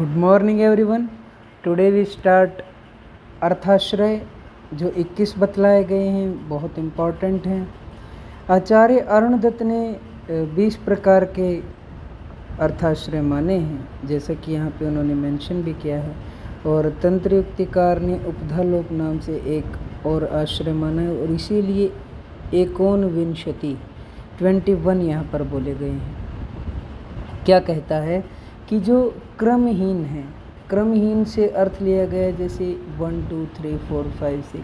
Good morning everyone. Today we start अर्थाश्रय जो 21 बतलाए गए हैं, बहुत इम्पॉर्टेंट हैं। आचार्य अरुणदत्त ने 20 प्रकार के अर्थाश्रय माने हैं, जैसा कि यहाँ पे उन्होंने मेंशन भी किया है। और तंत्र युक्तिकार ने उपधालोप नाम से एक और आश्रय माना है, और इसीलिए 21 यहाँ पर बोले गए हैं। क्या कहता है कि जो क्रमहीन है, क्रमहीन से अर्थ लिया गया है जैसे 1 2 3 4 5 6,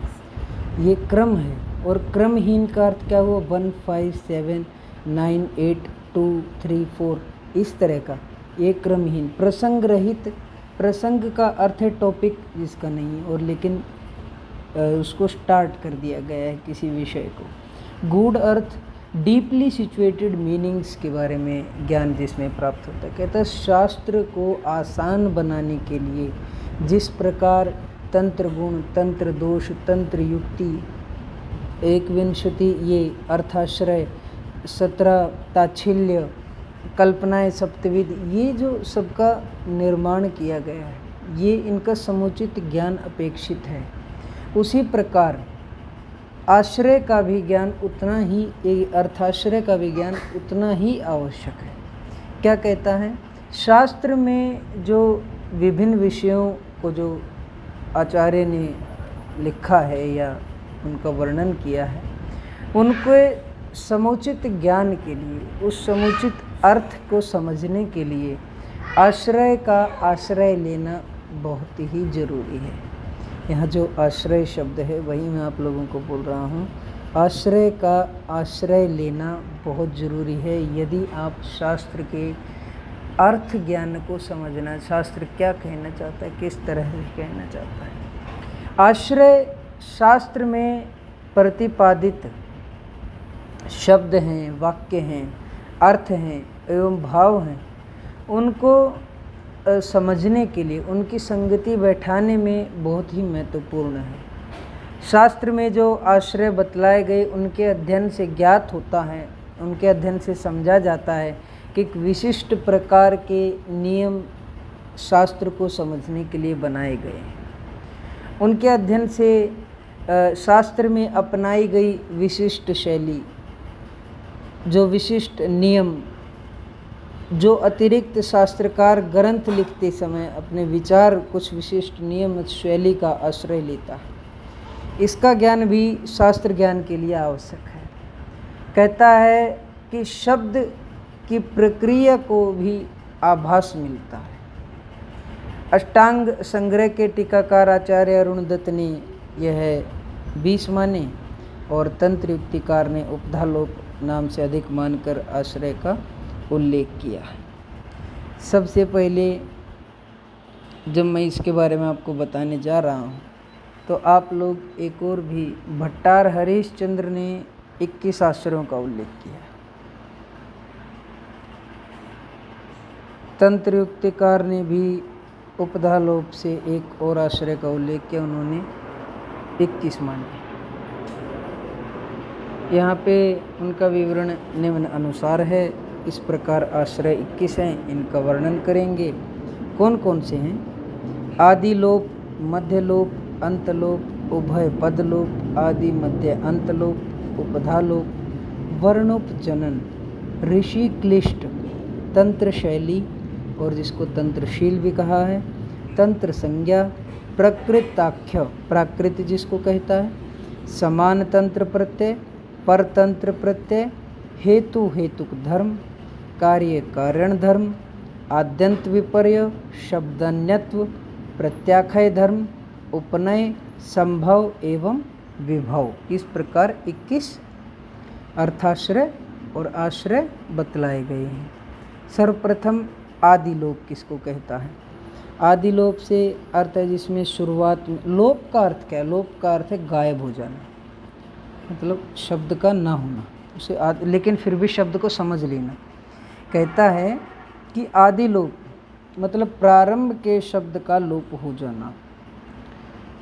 ये क्रम है। और क्रमहीन का अर्थ क्या हुआ? 1 5 7 9 8 2 3 4, इस तरह का ये क्रमहीन। प्रसंग रहित, प्रसंग का अर्थ है टॉपिक जिसका नहीं है, और लेकिन उसको स्टार्ट कर दिया गया है किसी विषय को। गूढ़ अर्थ, डीपली सिचुएटेड मीनिंग्स के बारे में ज्ञान जिसमें प्राप्त होता है। कहता है शास्त्र को आसान बनाने के लिए जिस प्रकार तंत्र गुण, तंत्र दोष, तंत्र युक्ति, 21 ये अर्थाश्रय, 17 ताच्छिल्य, कल्पनाएं सप्तविध, ये जो सबका निर्माण किया गया है, ये इनका समुचित ज्ञान अपेक्षित है। उसी प्रकार आश्रय का भी ज्ञान उतना ही, अर्थाश्रय का भी ज्ञान उतना ही आवश्यक है। क्या कहता है? शास्त्र में जो विभिन्न विषयों को जो आचार्य ने लिखा है या उनका वर्णन किया है, उनके समुचित ज्ञान के लिए, उस समुचित अर्थ को समझने के लिए आश्रय का आश्रय लेना बहुत ही जरूरी है। यहाँ जो आश्रय शब्द है वही मैं आप लोगों को बोल रहा हूँ। आश्रय का आश्रय लेना बहुत ज़रूरी है यदि आप शास्त्र के अर्थ ज्ञान को समझना, शास्त्र क्या कहना चाहता है, किस तरह से कहना चाहता है। आश्रय शास्त्र में प्रतिपादित शब्द हैं, वाक्य हैं, अर्थ हैं एवं भाव हैं, उनको समझने के लिए, उनकी संगति बैठाने में बहुत ही महत्वपूर्ण है। शास्त्र में जो आश्रय बतलाए गए उनके अध्ययन से ज्ञात होता है, उनके अध्ययन से समझा जाता है कि एक विशिष्ट प्रकार के नियम शास्त्र को समझने के लिए बनाए गए हैं। उनके अध्ययन से शास्त्र में अपनाई गई विशिष्ट शैली, जो विशिष्ट नियम, जो अतिरिक्त शास्त्रकार ग्रंथ लिखते समय अपने विचार कुछ विशिष्ट नियम शैली का आश्रय लेता है, इसका ज्ञान भी शास्त्र ज्ञान के लिए आवश्यक है। कहता है कि शब्द की प्रक्रिया को भी आभास मिलता है। अष्टांग संग्रह के टीकाकार आचार्य अरुणदत्त ने यह 20 माने, और तंत्र युक्तिकार ने उपधालोप नाम से अधिक मानकर आश्रय का उल्लेख किया है। सबसे पहले जब मैं इसके बारे में आपको बताने जा रहा हूँ, तो आप लोग एक और भी, भट्टार हरिश्चंद्र ने 21 आश्रयों का उल्लेख किया। तंत्र युक्तिकार ने भी उपधालोप से एक और आश्रय का उल्लेख किया, उन्होंने 21 माने। यहाँ पे उनका विवरण निम्न अनुसार है। इस प्रकार आश्रय 21 हैं, इनका वर्णन करेंगे। कौन कौन से हैं? आदिलोप, मध्यलोप, अंतलोप, उभय पदलोप, आदि मध्य अंतलोप, उपधालोप, वर्णोपजनन, ऋषि क्लिष्ट, तंत्र शैली और जिसको तंत्रशील भी कहा है, तंत्र संज्ञा, प्रकृताख्य, प्राकृत जिसको कहता है, समान तंत्र प्रत्यय, परतंत्र प्रत्यय, हेतु हेतुक धर्म, कार्य कारण धर्म, आद्यंत विपर्य, शब्दन्यत्व, प्रत्याख्य धर्म, उपनय, संभव एवं विभव। इस प्रकार 21 अर्थाश्रय और आश्रय बतलाए गए हैं। सर्वप्रथम आदिलोप किसको कहता है? आदिलोप से अर्थ है जिसमें शुरुआत में, लोप का अर्थ क्या है? लोप का अर्थ है गायब हो जाना, मतलब शब्द का ना होना, उसे लेकिन फिर भी शब्द को समझ लेना। कहता है कि आदिलोप मतलब प्रारंभ के शब्द का लोप हो जाना,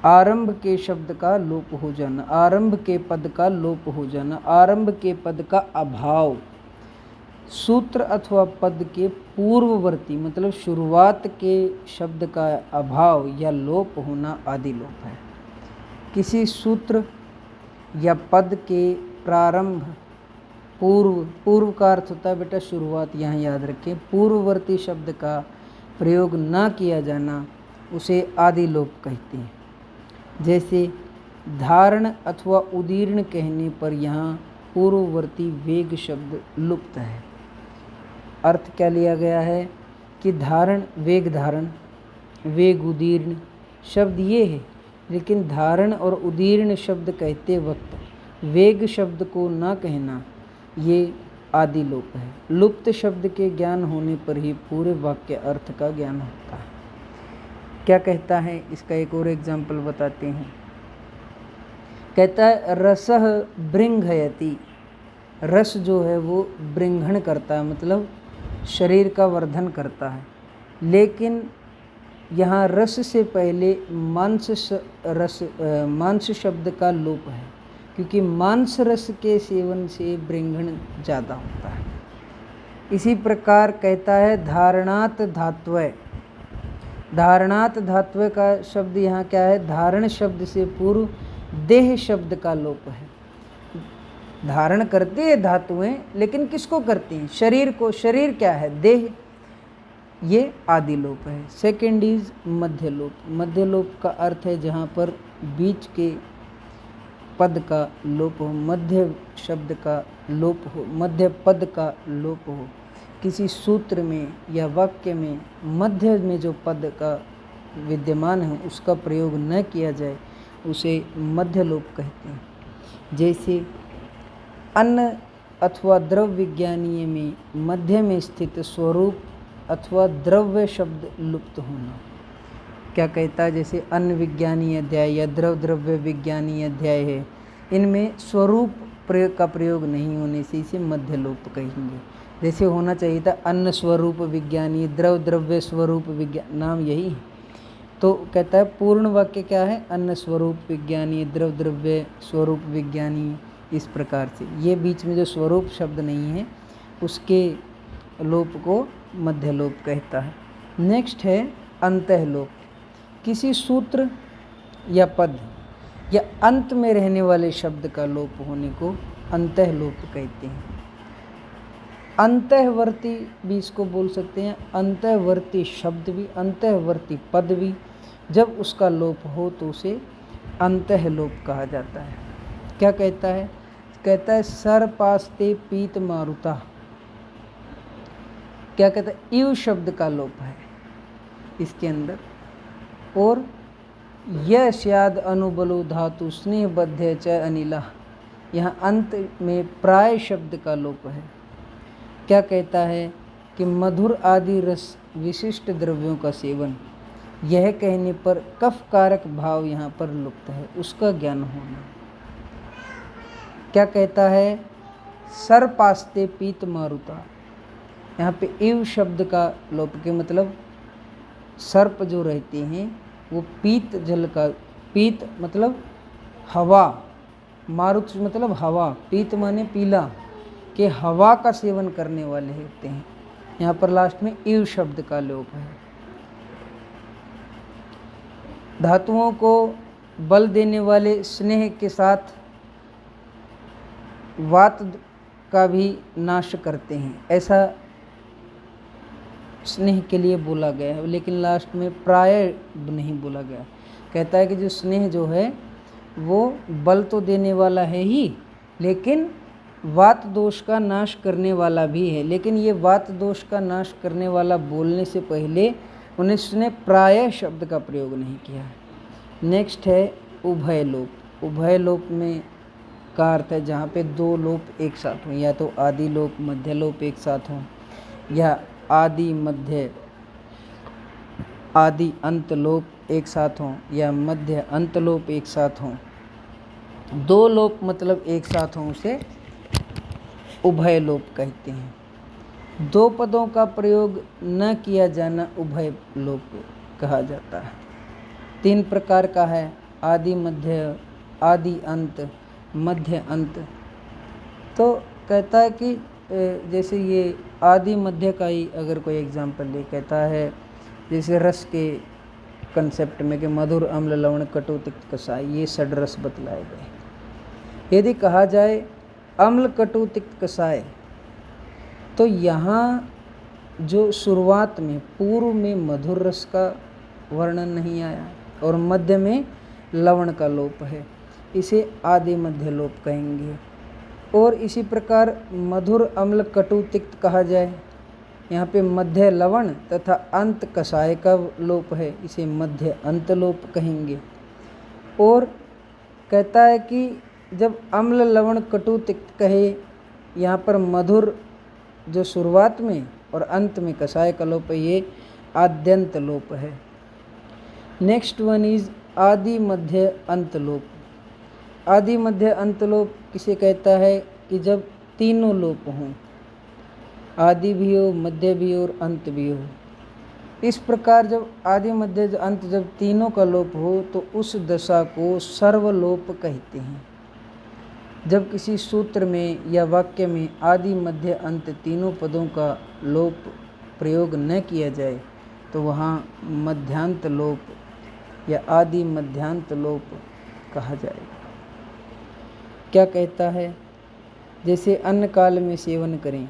आरंभ के शब्द का लोप हो जाना, आरंभ के पद का लोप हो जाना, आरंभ के पद का अभाव, सूत्र अथवा पद के पूर्ववर्ती मतलब शुरुआत के शब्द का अभाव या लोप होना आदि लोप है। किसी सूत्र या पद के प्रारंभ पूर्व का अर्थ होता है बेटा शुरुआत, यहाँ याद रखें। पूर्ववर्ती शब्द का प्रयोग न किया जाना उसे आदि लोप कहते हैं। जैसे धारण अथवा उदीर्ण कहने पर यहाँ पूर्ववर्ती वेग शब्द लुप्त है। अर्थ क्या लिया गया है कि धारण वेग धारण, वेग उदीर्ण शब्द ये है, लेकिन धारण और उदीर्ण शब्द कहते वक्त वेग शब्द को न कहना ये आदि लोप है। लुप्त शब्द के ज्ञान होने पर ही पूरे वाक्य अर्थ का ज्ञान होता है। क्या कहता है, इसका एक और एग्जाम्पल बताते हैं। कहता है रसः बृंघयति, रस जो है वो बृंघण करता है मतलब शरीर का वर्धन करता है, लेकिन यहाँ रस से पहले मांस शब्द का लोप है, क्योंकि मांस रस के सेवन से बृंघण ज़्यादा होता है। इसी प्रकार कहता है धारणात् धात्वय, धारणात् धात्वय का शब्द यहाँ क्या है, धारण शब्द से पूर्व देह शब्द का लोप है। धारण करते हैं धातुएं, लेकिन किसको करती हैं, शरीर को। शरीर क्या है, देह, ये आदि लोप है। सेकेंड इज मध्य लोप। मध्य लोप का अर्थ है जहाँ पर बीच के पद का लोप हो, मध्य शब्द का लोप हो, मध्य पद का लोप हो। किसी सूत्र में या वाक्य में मध्य में जो पद का विद्यमान है उसका प्रयोग न किया जाए उसे मध्य लोप कहते हैं। जैसे अन्न अथवा द्रव्य विज्ञानीय में मध्य में स्थित स्वरूप अथवा द्रव्य शब्द लुप्त होना। क्या कहता है, जैसे अन्न विज्ञानीय अध्याय या द्रव्य विज्ञानीय अध्याय है, इनमें स्वरूप का प्रयोग नहीं होने से इसे मध्य लोप कहेंगे। जैसे होना चाहिए था अन्न स्वरूप विज्ञानीय, द्रव्य स्वरूप विज्ञान, नाम यही है। तो कहता है पूर्ण वाक्य क्या है, अन्न स्वरूप विज्ञानीय, द्रव्य स्वरूप विज्ञानीय। इस प्रकार से ये बीच में जो स्वरूप शब्द नहीं है उसके लोप को मध्य लोप कहता है। नेक्स्ट है अंतः लोप। किसी सूत्र या पद या अंत में रहने वाले शब्द का लोप होने को अंतः लोप कहते हैं। अंतःवर्ती भी इसको बोल सकते हैं, अंतःवर्ती शब्द भी, अंतःवर्ती पद भी। जब उसका लोप हो तो उसे अंतः लोप कहा जाता है। क्या कहता है, कहता है सर्पास्ते पीत मारुता। क्या कहता है, इव शब्द का लोप है इसके अंदर। और यह स्याद अनुबलो धातु स्नेह बध्य च अनिला, यहाँ अंत में प्राय शब्द का लोप है। क्या कहता है कि मधुर आदि रस विशिष्ट द्रव्यों का सेवन, यह कहने पर कफ कारक भाव यहाँ पर लुप्त है, उसका ज्ञान होना। क्या कहता है, सर्पास्ते पीत मारुता, यहाँ पे इव शब्द का लोप के मतलब सर्प जो रहते हैं वो पीत जल का, पीत मतलब हवा, मारुत मतलब हवा, पीत माने पीला, के हवा का सेवन करने वाले होते हैं। यहाँ पर लास्ट में इव शब्द का लोप है। धातुओं को बल देने वाले स्नेह के साथ वात का भी नाश करते हैं, ऐसा स्नेह के लिए बोला गया है, लेकिन लास्ट में प्राय नहीं बोला गया। कहता है कि जो स्नेह जो है वो बल तो देने वाला है ही, लेकिन वात दोष का नाश करने वाला भी है। लेकिन ये वात दोष का नाश करने वाला बोलने से पहले उन्होंने प्राय शब्द का प्रयोग नहीं किया है। नेक्स्ट है उभय लोप। उभय लोप में का अर्थ है जहाँ पे दो लोप एक साथ हों, या तो आदि लोप मध्य लोप एक साथ हों, या आदि मध्य आदि अंत लोप एक साथ हों, या मध्य अंत लोप एक साथ हों। दो लोप मतलब एक साथ हों उसे उभय लोप कहते हैं। दो पदों का प्रयोग न किया जाना उभय लोप कहा जाता है। तीन प्रकार का है, आदि मध्य, आदि अंत, मध्य अंत। तो कहता है कि जैसे ये आदि मध्य का ही अगर कोई एग्जाम्पल ले, कहता है जैसे रस के कंसेप्ट में कि मधुर अम्ल लवण कटु तिक्त कसाय, ये षड रस बतलाए गए। यदि कहा जाए अम्ल कटु तिक्त कसाय, तो यहाँ जो शुरुआत में पूर्व में मधुर रस का वर्णन नहीं आया और मध्य में लवण का लोप है, इसे आदि मध्य लोप कहेंगे। और इसी प्रकार मधुर अम्ल कटु तिक्त कहा जाए, यहाँ पे मध्य लवण तथा अंत कषाय का लोप है, इसे मध्य अंत लोप कहेंगे। और कहता है कि जब अम्ल लवण कटु तिक्त कहे, यहाँ पर मधुर जो शुरुआत में और अंत में कषाय का लोप है, ये आद्यंत लोप है। नेक्स्ट वन इज आदि मध्य अंत लोप। आदि मध्य अंत लोप किसे कहता है कि जब तीनों लोप हों, आदि भी हो, मध्य भी हो और अंत भी हो। इस प्रकार जब आदि मध्य अंत जब तीनों का लोप हो तो उस दशा को सर्वलोप कहते हैं। जब किसी सूत्र में या वाक्य में आदि मध्य अंत तीनों पदों का लोप प्रयोग न किया जाए तो वहाँ मध्यांत लोप या आदि मध्यांत लोप कहा जाएगा। क्या कहता है, जैसे अन्न काल में सेवन करें,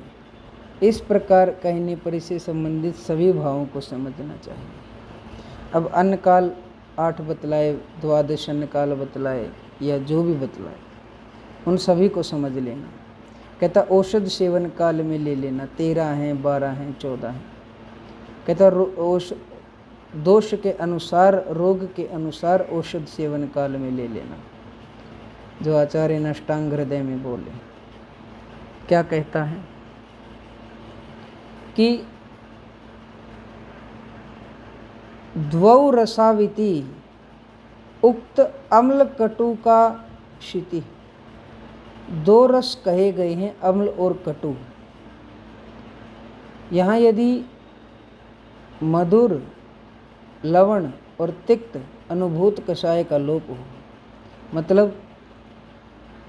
इस प्रकार कहने पर इससे संबंधित सभी भावों को समझना चाहिए। अब अन्न काल 8 बतलाए, द्वादश अन्न काल बतलाए या जो भी बतलाए, उन सभी को समझ लेना। कहता औषध सेवन काल में ले लेना, 13 हैं, 12 हैं, 14 हैं। कहता दोष के अनुसार, रोग के अनुसार औषध सेवन काल में ले लेना, जो आचार्य ने अष्टांग हृदय में बोले। क्या कहता है कि द्वौ रसाविति उक्त अम्ल कटु का शिति। 2 रस कहे गए हैं, अम्ल और कटु। यहाँ यदि मधुर लवण और तिक्त अनुभूत कषाय का लोप हो, मतलब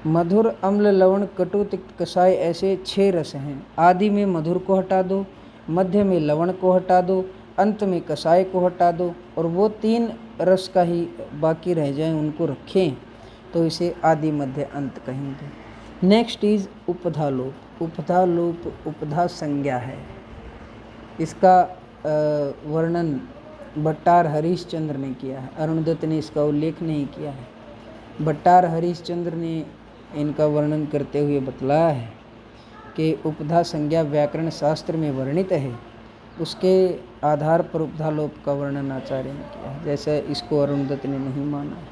मधुर अम्ल लवण कटु तिक्त कषाय ऐसे 6 रस हैं। आदि में मधुर को हटा दो, मध्य में लवण को हटा दो, अंत में कषाय को हटा दो और वो 3 रस का ही बाकी रह जाए, उनको रखें, तो इसे आदि मध्य अंत कहेंगे। नेक्स्ट इज उपधा लोप। उपधा लोप उपधा संज्ञा है। इसका वर्णन भट्टार हरिश्चंद्र ने किया है, अरुणदत्त ने इसका उल्लेख नहीं किया है। भट्टार हरिश्चंद्र ने इनका वर्णन करते हुए बतलाया है कि उपधा संज्ञा व्याकरण शास्त्र में वर्णित है, उसके आधार पर उपधा लोप का वर्णन आचार्य ने किया है, जैसे इसको अरुणदत्त ने नहीं माना है।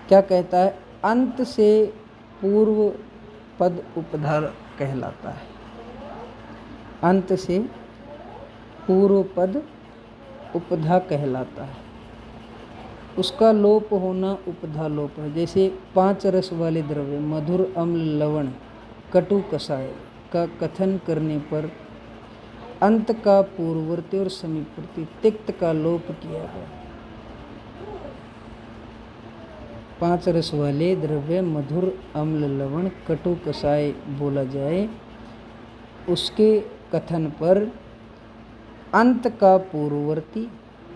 क्या कहता है, अंत से पूर्व पद उपधा कहलाता है। अंत से पूर्व पद उपधा कहलाता है, उसका लोप होना उपधा लोप है। जैसे 5 रस वाले द्रव्य मधुर अम्ल लवण कटु कषाय का कथन करने पर अंत का पूर्ववर्ती और समीपवर्ती तिक्त का लोप किया गया। 5 रस वाले द्रव्य मधुर अम्ल लवण कटु कषाय बोला जाए, उसके कथन पर अंत का पूर्ववर्ती,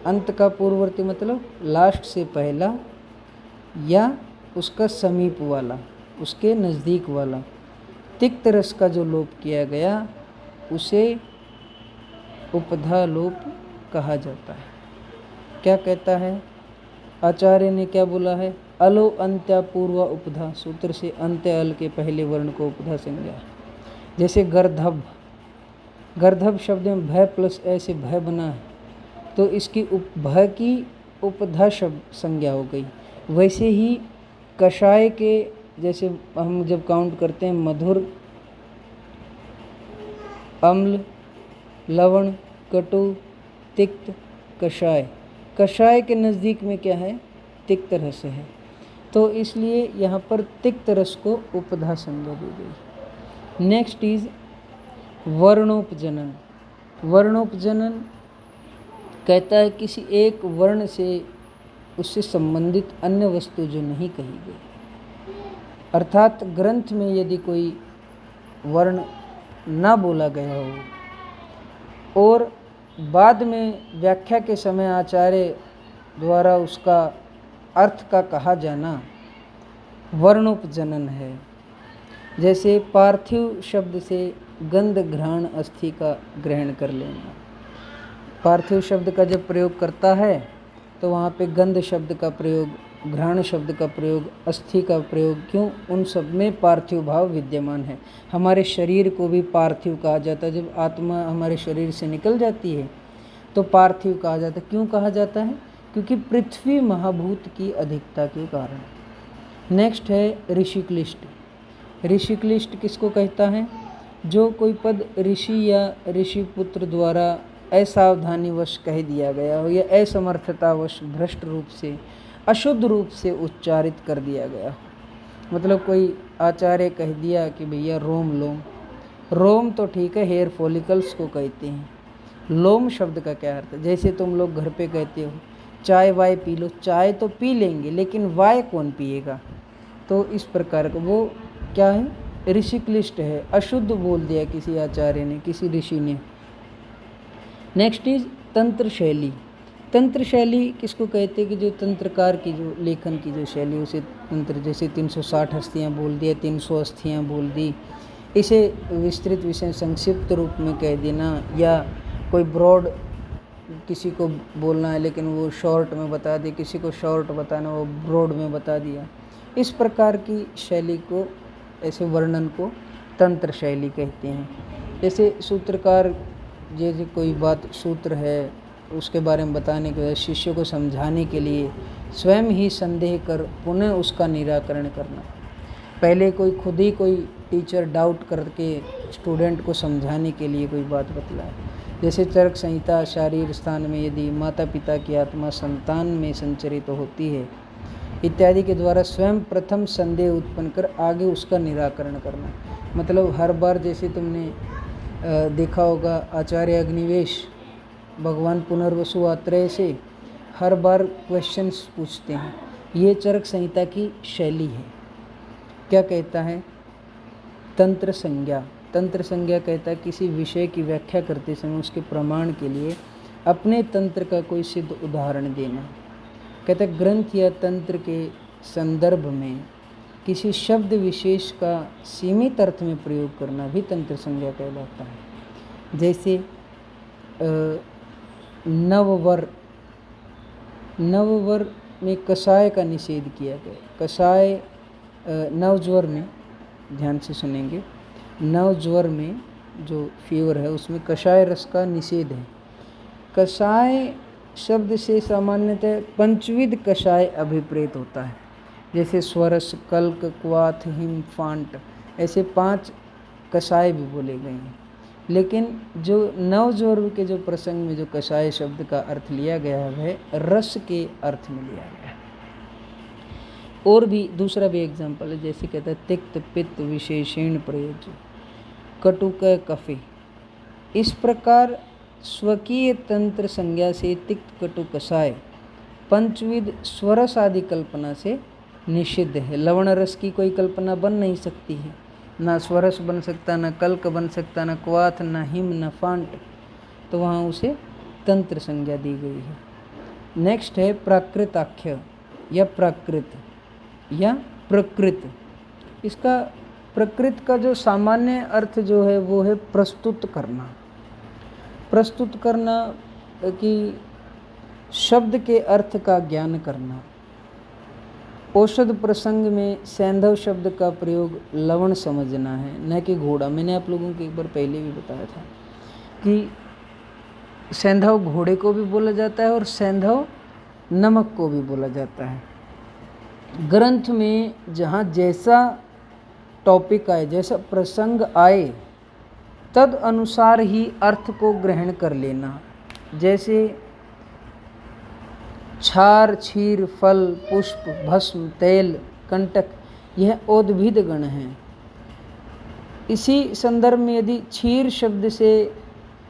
अंत का पूर्ववर्ती मतलब लास्ट से पहला या उसका समीप वाला, उसके नज़दीक वाला तिक्त रस का जो लोप किया गया उसे उपधा लोप कहा जाता है। क्या कहता है, आचार्य ने क्या बोला है, अलो अंत्या पूर्व उपधा, सूत्र से अंत्य अल के पहले वर्ण को उपधा संज्ञा। जैसे गर्धभ, गर्धभ शब्द में भय प्लस ऐसे भय बना है, तो इसकी भय की उपधा शब्द संज्ञा हो गई। वैसे ही कषाय के, जैसे हम जब काउंट करते हैं मधुर अम्ल लवण कटु तिक्त कषाय, कषाय के नज़दीक में क्या है, तिक्त रस है, तो इसलिए यहाँ पर तिक्त रस को उपधा संज्ञा दी गई। Next is वर्णोपजनन। वर्णोपजनन कहता है किसी एक वर्ण से उससे संबंधित अन्य वस्तु जो नहीं कही गई, अर्थात ग्रंथ में यदि कोई वर्ण ना बोला गया हो और बाद में व्याख्या के समय आचार्य द्वारा उसका अर्थ का कहा जाना वर्णोपजनन है। जैसे पार्थिव शब्द से गंध घ्राण अस्थि का ग्रहण कर लेना। पार्थिव शब्द का जब प्रयोग करता है तो वहाँ पे गंध शब्द का प्रयोग, घ्राण शब्द का प्रयोग, अस्थि का प्रयोग, क्यों? उन सब में पार्थिव भाव विद्यमान है। हमारे शरीर को भी पार्थिव कहा जाता है। जब आत्मा हमारे शरीर से निकल जाती है तो पार्थिव कहा जाता है। क्यों कहा जाता है? क्योंकि पृथ्वी महाभूत की अधिकता के कारण। नेक्स्ट है ऋषिक्लिष्ट। ऋषिक्लिष्ट किसको कहता है? जो कोई पद ऋषि या ऋषि पुत्र द्वारा असावधानीवश कह दिया गया हो या असमर्थतावश भ्रष्ट रूप से, अशुद्ध रूप से उच्चारित कर दिया गया हो। मतलब कोई आचार्य कह दिया कि भैया रोम लोम, रोम तो ठीक है, हेयर फॉलिकल्स को कहते हैं। लोम शब्द का क्या अर्थ है? जैसे तुम लोग घर पे कहते हो चाय वाय पी लो, चाय तो पी लेंगे लेकिन वाय कौन पिएगा? तो इस प्रकार का वो क्या है? ऋषिक्लिष्ट है, अशुद्ध बोल दिया किसी आचार्य ने, किसी ऋषि ने। नेक्स्ट इज तंत्र शैली। तंत्र शैली किसको कहते हैं? कि जो तंत्रकार की जो लेखन की जो शैली, उसे तंत्र, जैसे 360 हस्तियाँ बोल दिया, 300 अस्थियाँ बोल दी, इसे विस्तृत विषय संक्षिप्त रूप में कह देना, या कोई ब्रॉड किसी को बोलना है लेकिन वो शॉर्ट में बता दे, किसी को शॉर्ट बताना वो ब्रॉड में बता दिया। इस प्रकार की शैली को, ऐसे वर्णन को तंत्र शैली कहते हैं। जैसे सूत्रकार, जैसे कोई बात सूत्र है उसके बारे में बताने के बाद शिष्य को समझाने के लिए स्वयं ही संदेह कर पुनः उसका निराकरण करना। पहले कोई खुद ही कोई टीचर डाउट करके स्टूडेंट को समझाने के लिए कोई बात बतलाए। जैसे चरक संहिता, शारीर स्थान में यदि माता पिता की आत्मा संतान में संचरित होती है इत्यादि के द्वारा स्वयं प्रथम संदेह उत्पन्न कर आगे उसका निराकरण करना। मतलब हर बार जैसे तुमने देखा होगा आचार्य अग्निवेश भगवान पुनर्वसु आत्रेय से हर बार क्वेश्चंस पूछते हैं। ये चरक संहिता की शैली है। क्या कहता है? तंत्र संज्ञा। तंत्र संज्ञा कहता है किसी विषय की व्याख्या करते समय उसके प्रमाण के लिए अपने तंत्र का कोई सिद्ध उदाहरण देना। कहता है ग्रंथ या तंत्र के संदर्भ में किसी शब्द विशेष का सीमित अर्थ में प्रयोग करना भी तंत्र संज्ञा कहलाता है। जैसे नववर, नववर में कषाय का निषेध किया गया। कषाय नवज्वर में, ध्यान से सुनेंगे, नवज्वर में जो फीवर है उसमें कषाय रस का निषेध है। कषाय शब्द से सामान्यतः पंचविध कषाय अभिप्रेत होता है। जैसे स्वरस, कल्क, क्वाथ, हिम, फांट, ऐसे 5 कषाय भी बोले गए हैं। लेकिन जो नवज्वर के जो प्रसंग में जो कषाय शब्द का अर्थ लिया गया है वह रस के अर्थ में लिया गया है। और भी दूसरा भी एग्जाम्पल है, जैसे कहता है तिक्त पित्त विशेषण प्रयोज्य, कटुक कफे। इस प्रकार स्वकीय तंत्र संज्ञा से तिक्त कटु कषाय पंचविध स्वरस आदि कल्पना से निषिद्ध है। लवण रस की कोई कल्पना बन नहीं सकती है, ना स्वरस बन सकता, ना कल्क बन सकता, ना क्वाथ, ना हिम, ना फांट, तो वहाँ उसे तंत्र संज्ञा दी गई है। नेक्स्ट है प्राकृताख्य या प्राकृत या प्रकृत। इसका प्रकृत का जो सामान्य अर्थ जो है वो है प्रस्तुत करना। प्रस्तुत करना कि शब्द के अर्थ का ज्ञान करना। औषध प्रसंग में सैंधव शब्द का प्रयोग लवण समझना है, न कि घोड़ा। मैंने आप लोगों को एक बार पहले भी बताया था कि सैंधव घोड़े को भी बोला जाता है और सैंधव नमक को भी बोला जाता है। ग्रंथ में जहाँ जैसा टॉपिक आए, जैसा प्रसंग आए, तद अनुसार ही अर्थ को ग्रहण कर लेना। जैसे क्षार, क्षीर, फल, पुष्प, भस्म, तेल, कंटक, यह औद्भिद गण हैं। इसी संदर्भ में यदि क्षीर शब्द से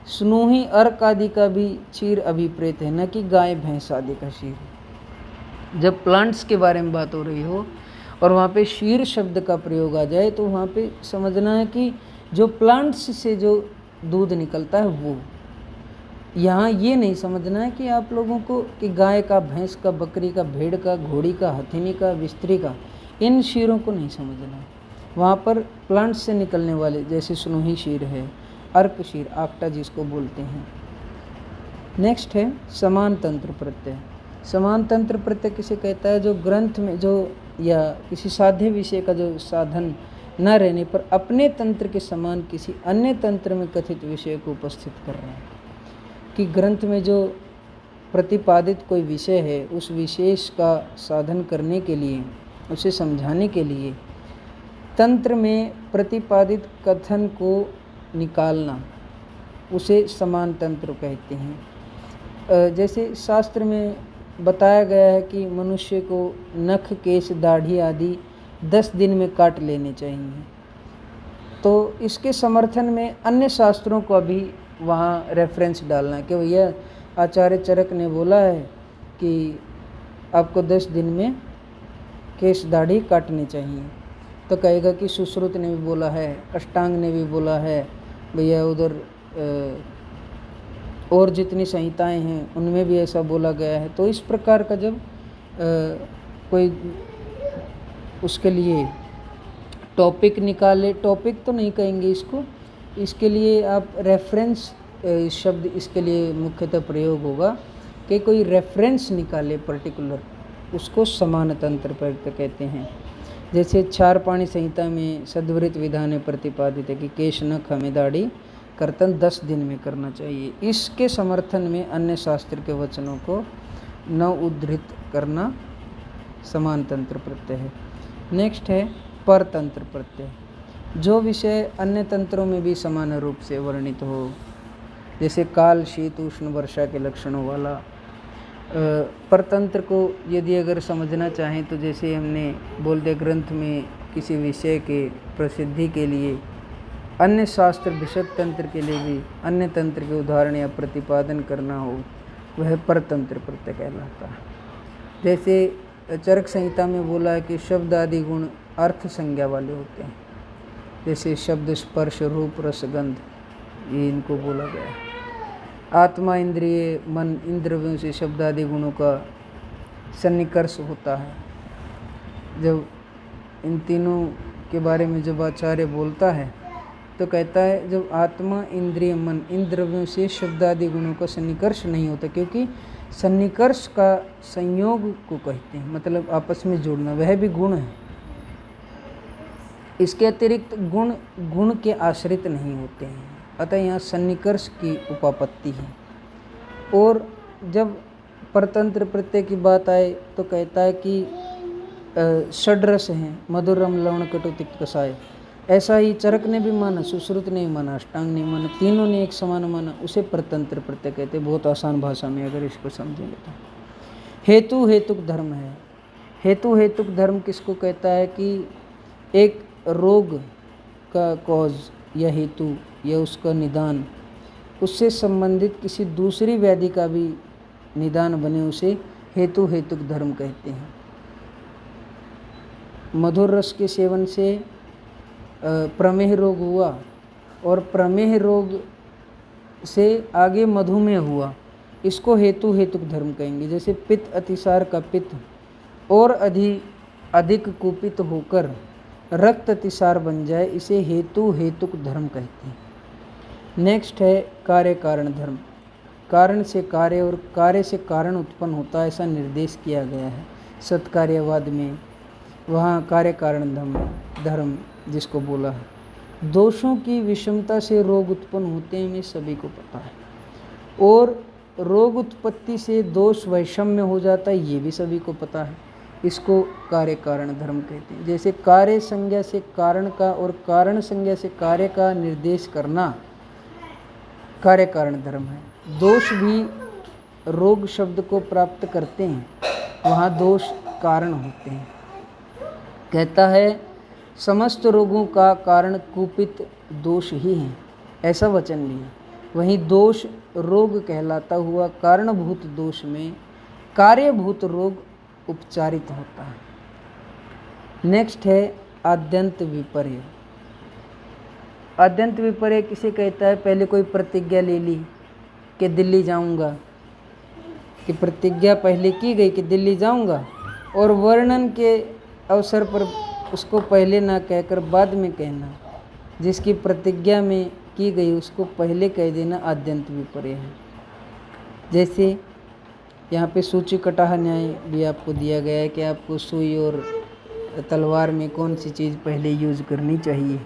स्नूही, अर्क आदि का भी क्षीर अभिप्रेत है, न कि गाय भैंस आदि का क्षीर। जब प्लांट्स के बारे में बात हो रही हो और वहाँ पे क्षीर शब्द का प्रयोग आ जाए तो वहाँ पे समझना है कि जो प्लांट्स से जो दूध निकलता है वो। यहाँ ये नहीं समझना है कि आप लोगों को कि गाय का, भैंस का, बकरी का, भेड़ का, घोड़ी का, हथिनी का, बिस्तरी का, इन क्षीरों को नहीं समझना है। वहाँ पर प्लांट से निकलने वाले जैसे स्नोही क्षीर है, अर्क क्षीर, आक्टा जिसको बोलते हैं। नेक्स्ट है समान तंत्र प्रत्यय। समान तंत्र प्रत्यय किसे कहता है? जो ग्रंथ में जो या किसी साध्य विषय का जो साधन न रहने पर अपने तंत्र के समान किसी अन्य तंत्र में कथित विषय को उपस्थित कर रहा है। कि ग्रंथ में जो प्रतिपादित कोई विषय है उस विशेष का साधन करने के लिए, उसे समझाने के लिए तंत्र में प्रतिपादित कथन को निकालना, उसे समान तंत्र कहते हैं। जैसे शास्त्र में बताया गया है कि मनुष्य को नख, केश, दाढ़ी आदि 10 दिन में काट लेने चाहिए, तो इसके समर्थन में अन्य शास्त्रों को अभी वहाँ रेफरेंस डालना है कि भैया आचार्य चरक ने बोला है कि आपको 10 दिन में केश दाढ़ी काटनी चाहिए, तो कहेगा कि सुश्रुत ने भी बोला है, अष्टांग ने भी बोला है, भैया उधर और जितनी संहिताएं हैं उनमें भी ऐसा बोला गया है। तो इस प्रकार का जब कोई उसके लिए टॉपिक निकाले, टॉपिक तो नहीं कहेंगे इसको, इसके लिए आप रेफरेंस शब्द इसके लिए मुख्यतः प्रयोग होगा कि कोई रेफरेंस निकाले पर्टिकुलर, उसको समान तंत्र प्रत्यय कहते हैं। जैसे क्षारपाणी संहिता में सद्वृत विधान में प्रतिपादित है कि केश, नख, हमें दाढ़ी कर्तन 10 दिन में करना चाहिए। इसके समर्थन में अन्य शास्त्र के वचनों को न उद्धृत करना समान तंत्र प्रत्यय है। नेक्स्ट है परतंत्र प्रत्यय। जो विषय अन्य तंत्रों में भी समान रूप से वर्णित हो, जैसे काल, शीत, उष्ण, वर्षा के लक्षणों वाला। परतंत्र को यदि अगर समझना चाहें तो जैसे हमने बोल दिया ग्रंथ में किसी विषय के प्रसिद्धि के लिए अन्य शास्त्र विशद तंत्र के लिए भी अन्य तंत्र के उदाहरण या प्रतिपादन करना हो, वह परतंत्र प्रत्यय कहलाता है। जैसे चरक संहिता में बोला है कि शब्द आदि गुण अर्थ संज्ञा वाले होते हैं, जैसे शब्द, स्पर्श, रूप, रस, गंध, ये इनको बोला गया है। आत्मा, इंद्रिय, मन, इंद्रियों से शब्द आदि गुणों का सन्निकर्ष होता है। जब इन तीनों के बारे में जब आचार्य बोलता है तो कहता है जब आत्मा, इंद्रिय, मन, इन द्रव्यों से शब्द आदि गुणों का सन्निकर्ष नहीं होता, क्योंकि सन्निकर्ष का संयोग को कहते हैं, मतलब आपस में जुड़ना, वह भी गुण है। इसके अतिरिक्त गुण गुण के आश्रित नहीं होते हैं, अतः यहाँ सन्निकर्ष की उपापत्ति है। और जब परतंत्र प्रत्यय की बात आए तो कहता है कि षड्रस हैं, मधुर, रम, लवण, कटु, तिक्त, कषाय। ऐसा ही चरक ने भी माना, सुश्रुत ने भी माना, अष्टांग ने माना, तीनों ने एक समान माना, उसे परतंत्र प्रत्यय कहते हैं। बहुत आसान भाषा में अगर इसको समझेंगे तो हेतु हेतुक धर्म है। हेतु हेतुक धर्म किसको कहता है? कि एक रोग का कॉज या हेतु या उसका निदान, उससे संबंधित किसी दूसरी व्याधि का भी निदान बने, उसे हेतु हेतुक धर्म कहते हैं। मधुर रस के सेवन से प्रमेह रोग हुआ और प्रमेह रोग से आगे मधुमेह हुआ, इसको हेतु हेतुक धर्म कहेंगे। जैसे पित्त अतिसार का पित्त और अधिक कुपित होकर रक्त अतिसार बन जाए, इसे हेतु हेतुक धर्म कहते हैं। नेक्स्ट है कार्य कारण धर्म। कारण से कार्य और कार्य से कारण उत्पन्न होता है, ऐसा निर्देश किया गया है सत्कार्यवाद में। वहाँ कार्य कारण धर्म जिसको बोला है। दोषों की विषमता से रोग उत्पन्न होते हैं, हमें सभी को पता है, और रोग उत्पत्ति से दोष वैषम्य हो जाता है, ये भी सभी को पता है। इसको कार्य कारण धर्म कहते हैं। जैसे कार्य संज्ञा से कारण का और कारण संज्ञा से कार्य का निर्देश करना कार्य कारण धर्म है। दोष भी रोग शब्द को प्राप्त करते हैं, वहाँ दोष कारण होते हैं। कहता है समस्त रोगों का कारण कुपित दोष ही है, ऐसा वचन भी है। वहीं दोष रोग कहलाता हुआ कारणभूत दोष में कार्यभूत रोग उपचारित होता है। नेक्स्ट है आद्यंत विपर्य। आद्यंत विपर्य किसे कहता है? पहले कोई प्रतिज्ञा ले ली कि दिल्ली जाऊंगा, कि प्रतिज्ञा पहले की गई कि दिल्ली जाऊंगा, और वर्णन के अवसर पर उसको पहले ना कहकर बाद में कहना, जिसकी प्रतिज्ञा में की गई उसको पहले कह देना, आद्यंत विपर्य है। जैसे यहाँ पे सूची कटाह न्याय भी आपको दिया गया है कि आपको सुई और तलवार में कौन सी चीज़ पहले यूज करनी चाहिए।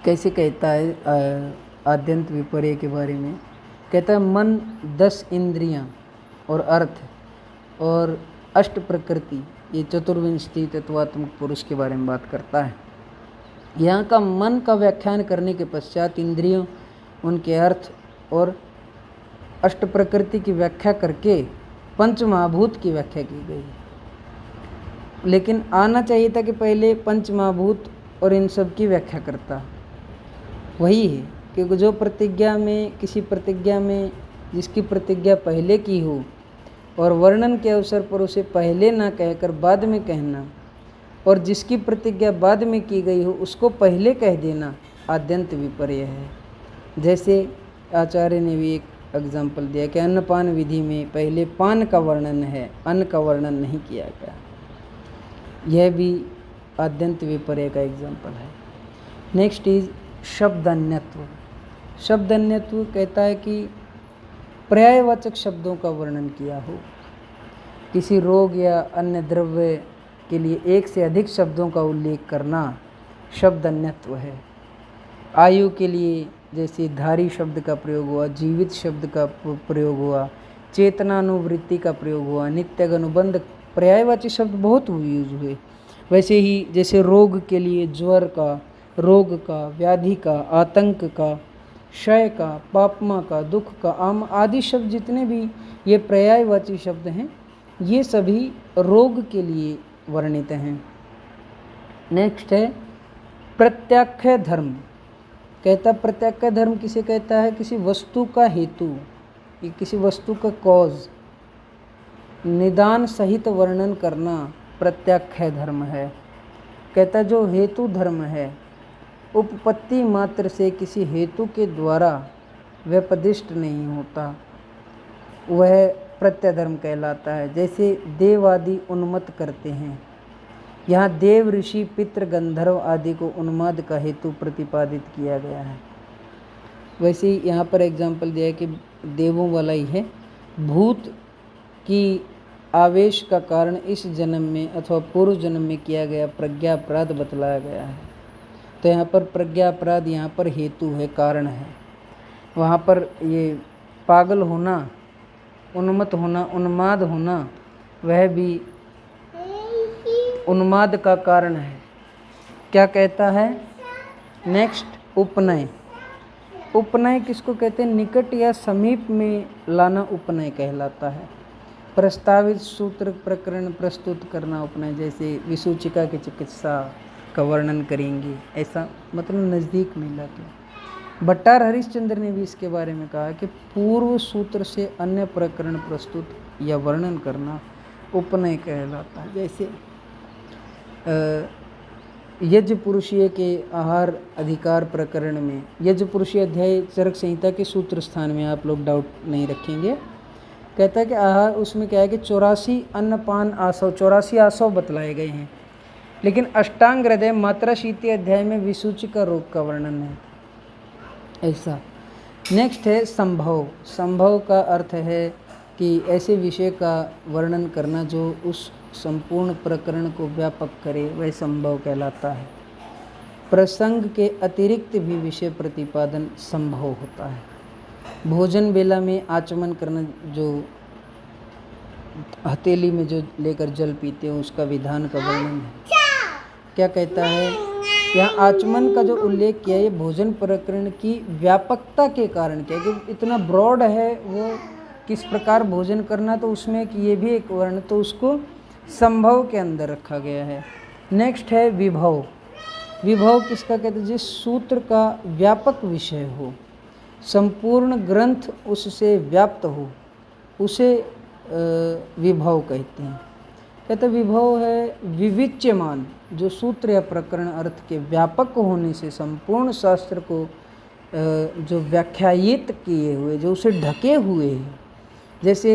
कैसे कहता है आद्यंत विपर्य के बारे में? कहता है मन, 10 इंद्रियां और अर्थ और अष्ट प्रकृति, ये चतुर्विंशति तत्वात्मक पुरुष के बारे में बात करता है। यहाँ का मन का व्याख्यान करने के पश्चात इंद्रियों, उनके अर्थ और अष्ट प्रकृति की व्याख्या करके पंच महाभूत की व्याख्या की गई है। लेकिन आना चाहिए था कि पहले पंच महाभूत और इन सब की व्याख्या करता। वही है कि जो प्रतिज्ञा में, किसी प्रतिज्ञा में जिसकी प्रतिज्ञा पहले की हो और वर्णन के अवसर पर उसे पहले ना कहकर बाद में कहना, और जिसकी प्रतिज्ञा बाद में की गई हो उसको पहले कह देना, आद्यंत विपर्य है। जैसे आचार्य ने भी एक एग्जाम्पल दिया कि अन्नपान विधि में पहले पान का वर्णन है, अन्न का वर्णन नहीं किया गया। यह भी आद्यंत विपर्य का एग्जाम्पल है। Next is शब्दान्यत्व। शब्दान्यत्व कहता है कि पर्यायवाचक शब्दों का वर्णन किया हो। किसी रोग या अन्य द्रव्य के लिए एक से अधिक शब्दों का उल्लेख करना शब्दान्यत्व है। आयु के लिए जैसे धारी शब्द का प्रयोग हुआ, जीवित शब्द का प्रयोग हुआ, चेतनानुवृत्ति का प्रयोग हुआ, नित्य अनुबंध, पर्यायवाची शब्द बहुत यूज हुए। वैसे ही जैसे रोग के लिए ज्वर का, रोग का, व्याधि का, आतंक का, क्षय का, पापमा का, दुख का, आम आदि शब्द जितने भी ये पर्यायवाची शब्द हैं, ये सभी रोग के लिए वर्णित हैं। नेक्स्ट है प्रत्याख्य धर्म। कहता प्रत्याख्य धर्म किसे कहता है? किसी वस्तु का हेतु, ये किसी वस्तु का कॉज निदान सहित वर्णन करना प्रत्याख्य धर्म है। कहता जो हेतु धर्म है, उपपत्ति मात्र से किसी हेतु के द्वारा व्यपदिष्ट नहीं होता, वह प्रत्यय धर्म कहलाता है। जैसे देव आदि उन्मत्त करते हैं, यहाँ देव, ऋषि, पितृ, गंधर्व आदि को उन्माद का हेतु प्रतिपादित किया गया है। वैसे ही यहाँ पर एग्जाम्पल दिया है कि देवों वाला ही है। भूत की आवेश का कारण इस जन्म में अथवा पूर्व जन्म में किया गया प्रज्ञा अपराध बतलाया गया है। तो यहाँ पर प्रज्ञा अपराध यहाँ पर हेतु है, कारण है। वहाँ पर ये पागल होना, उन्मत्त होना, उन्माद होना, वह भी उन्माद का कारण है। क्या कहता है? नेक्स्ट उपनय। उपनय किसको कहते हैं? निकट या समीप में लाना उपनय कहलाता है। प्रस्तावित सूत्र प्रकरण प्रस्तुत करना उपनय। जैसे विसूचिका की चिकित्सा का वर्णन करेंगे, ऐसा मतलब नज़दीक में लाके। भट्टार हरिश्चंद्र ने भी इसके बारे में कहा कि पूर्व सूत्र से अन्य प्रकरण प्रस्तुत या वर्णन करना उपनय कहलाता है। जैसे यज्ञ पुरुषीय के आहार अधिकार प्रकरण में, यज्ञ पुरुषीय अध्याय चरक संहिता के सूत्र स्थान में आप लोग डाउट नहीं रखेंगे। कहता है कि आहार, उसमें क्या है कि 84 अन्नपान आसव, 84 आसव बतलाए गए हैं, लेकिन अष्टांग हृदय मात्रा शीती अध्याय में विसूचिका रोग का वर्णन है, ऐसा। नेक्स्ट है संभव। संभव का अर्थ है कि ऐसे विषय का वर्णन करना जो उस संपूर्ण प्रकरण को व्यापक करे, वह संभव कहलाता है। प्रसंग के अतिरिक्त भी विषय प्रतिपादन संभव होता है। भोजन बेला में आचमन करना, जो हथेली में जो लेकर जल पीते हैं उसका विधान का वर्णन है। क्या कहता है? यहाँ आचमन का जो उल्लेख किया है भोजन प्रकरण की व्यापकता के कारण किया, कि इतना ब्रॉड है वो किस प्रकार भोजन करना, तो उसमें कि ये भी एक वर्ण, तो उसको संभव के अंदर रखा गया है। नेक्स्ट है विभव। विभव किसका कहते हैं? जिस सूत्र का व्यापक विषय हो, संपूर्ण ग्रंथ उससे व्याप्त हो, उसे विभव कहते हैं। कहते विभव है विविच्यमान, जो सूत्र या प्रकरण अर्थ के व्यापक होने से संपूर्ण शास्त्र को जो व्याख्यायित किए हुए, जो उसे ढके हुए हैं। जैसे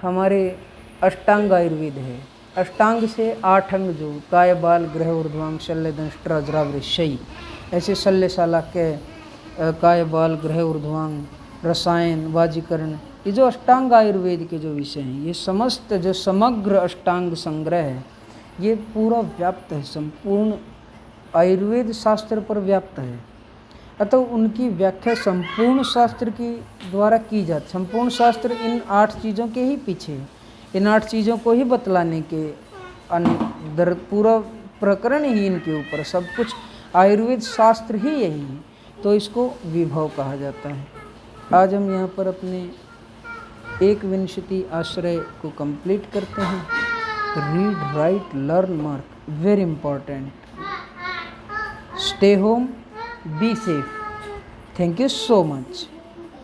हमारे अष्टांग आयुर्वेद है, अष्टांग से 8 अंग, जो काय बाल ग्रह ऊर्ध्वांग शल्य दंष्ट्र अजरावृषयी, ऐसे शल्यशाला के काय बाल ग्रह ऊर्ध्वांग, रसायन, वाजीकरण, ये जो अष्टांग आयुर्वेद के जो विषय हैं, ये समस्त जो समग्र अष्टांग संग्रह है, ये पूरा व्याप्त है, संपूर्ण आयुर्वेद शास्त्र पर व्याप्त है। अतः उनकी व्याख्या संपूर्ण शास्त्र की द्वारा की जाती। संपूर्ण शास्त्र इन 8 चीज़ों के ही पीछे है, इन 8 चीज़ों को ही बतलाने के अंदर पूरा प्रकरण ही इनके ऊपर, सब कुछ आयुर्वेद शास्त्र ही यही है, तो इसको विभव कहा जाता है। आज हम यहाँ पर अपने 21 आश्रय को कंप्लीट करते हैं। Read, right, learn, mark, very important. Stay home, be safe. Thank you so much.